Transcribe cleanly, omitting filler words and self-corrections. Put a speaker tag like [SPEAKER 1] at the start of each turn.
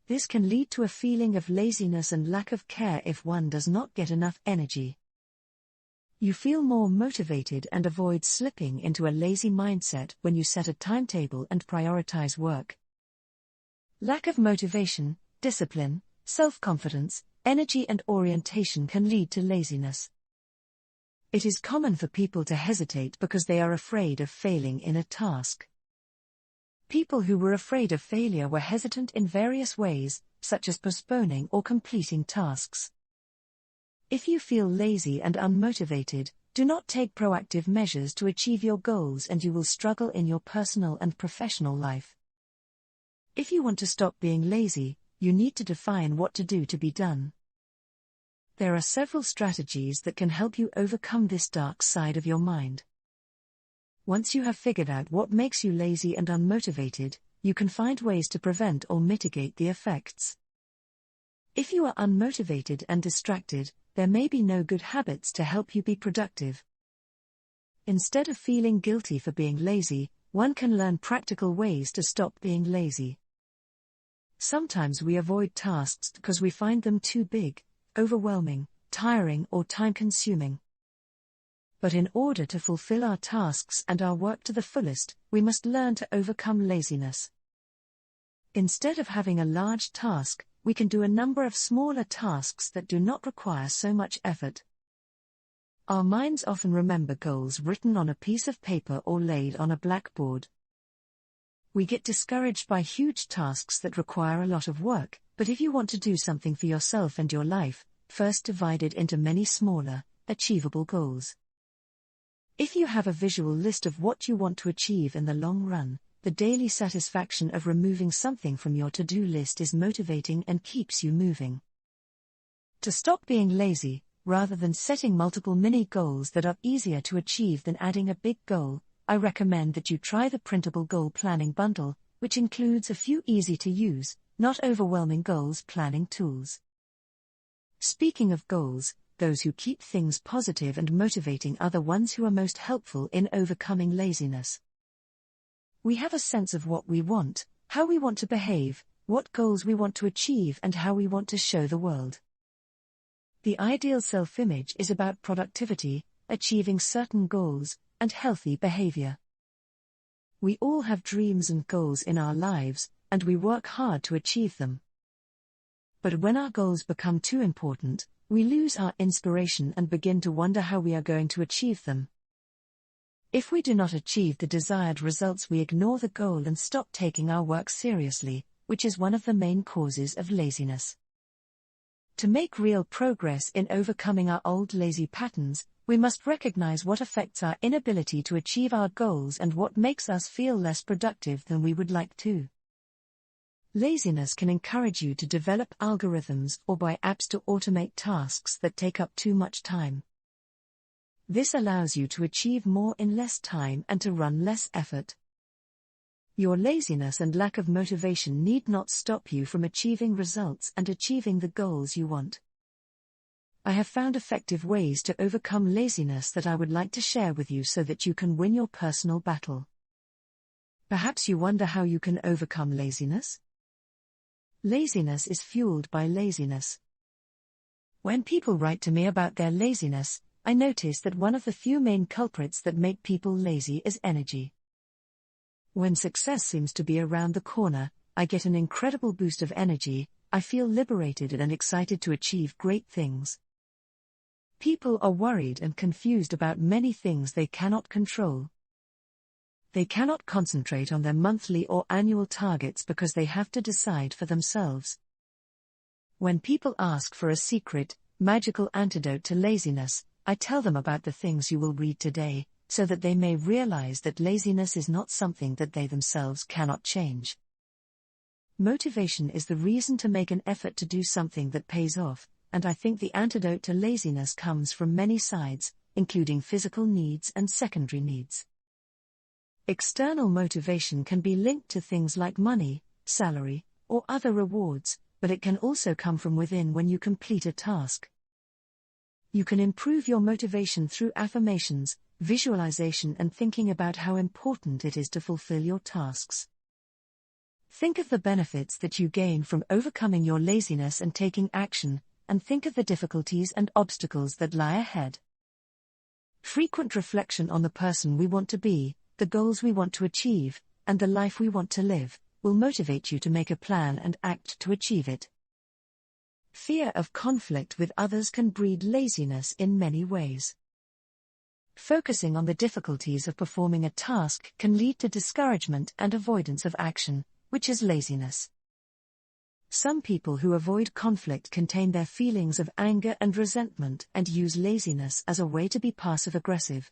[SPEAKER 1] This can lead to a feeling of laziness and lack of care if one does not get enough energy. You feel more motivated and avoid slipping into a lazy mindset when you set a timetable and prioritize work. Lack of motivation, discipline, self-confidence, energy and orientation can lead to laziness. It is common for people to hesitate because they are afraid of failing in a task. People who were afraid of failure were hesitant in various ways, such as postponing or completing tasks. If you feel lazy and unmotivated, do not take proactive measures to achieve your goals and you will struggle in your personal and professional life. If you want to stop being lazy, you need to define what to do to be done. There are several strategies that can help you overcome this dark side of your mind. Once you have figured out what makes you lazy and unmotivated, you can find ways to prevent or mitigate the effects. If you are unmotivated and distracted, there may be no good habits to help you be productive. Instead of feeling guilty for being lazy, one can learn practical ways to stop being lazy. Sometimes we avoid tasks because we find them too big, overwhelming, tiring or time-consuming. But in order to fulfill our tasks and our work to the fullest, we must learn to overcome laziness. Instead of having a large task, we can do a number of smaller tasks that do not require so much effort. Our minds often remember goals written on a piece of paper or laid on a blackboard. We get discouraged by huge tasks that require a lot of work, but if you want to do something for yourself and your life, first divide it into many smaller, achievable goals. If you have a visual list of what you want to achieve in the long run, the daily satisfaction of removing something from your to-do list is motivating and keeps you moving. To stop being lazy, rather than setting multiple mini goals that are easier to achieve than adding a big goal, I recommend that you try the printable goal planning bundle, which includes a few easy-to-use, not overwhelming goals planning tools. Speaking of goals, those who keep things positive and motivating are the ones who are most helpful in overcoming laziness. We have a sense of what we want, how we want to behave, what goals we want to achieve and how we want to show the world. The ideal self-image is about productivity, achieving certain goals, and healthy behavior. We all have dreams and goals in our lives, and we work hard to achieve them. But when our goals become too important, we lose our inspiration and begin to wonder how we are going to achieve them. If we do not achieve the desired results, we ignore the goal and stop taking our work seriously, which is one of the main causes of laziness. To make real progress in overcoming our old lazy patterns, we must recognize what affects our inability to achieve our goals and what makes us feel less productive than we would like to. Laziness can encourage you to develop algorithms or buy apps to automate tasks that take up too much time. This allows you to achieve more in less time and to run less effort. Your laziness and lack of motivation need not stop you from achieving results and achieving the goals you want. I have found effective ways to overcome laziness that I would like to share with you so that you can win your personal battle. Perhaps you wonder how you can overcome laziness? Laziness is fueled by laziness. When people write to me about their laziness, I notice that one of the few main culprits that make people lazy is energy. When success seems to be around the corner, I get an incredible boost of energy, I feel liberated and excited to achieve great things. People are worried and confused about many things they cannot control. They cannot concentrate on their monthly or annual targets because they have to decide for themselves. When people ask for a secret, magical antidote to laziness, I tell them about the things you will read today, so that they may realize that laziness is not something that they themselves cannot change. Motivation is the reason to make an effort to do something that pays off, and I think the antidote to laziness comes from many sides, including physical needs and secondary needs. External motivation can be linked to things like money, salary, or other rewards, but it can also come from within when you complete a task. You can improve your motivation through affirmations, visualization and thinking about how important it is to fulfill your tasks. Think of the benefits that you gain from overcoming your laziness and taking action, and think of the difficulties and obstacles that lie ahead. Frequent reflection on the person we want to be, the goals we want to achieve, and the life we want to live, will motivate you to make a plan and act to achieve it. Fear of conflict with others can breed laziness in many ways. Focusing on the difficulties of performing a task can lead to discouragement and avoidance of action, which is laziness. Some people who avoid conflict contain their feelings of anger and resentment and use laziness as a way to be passive-aggressive.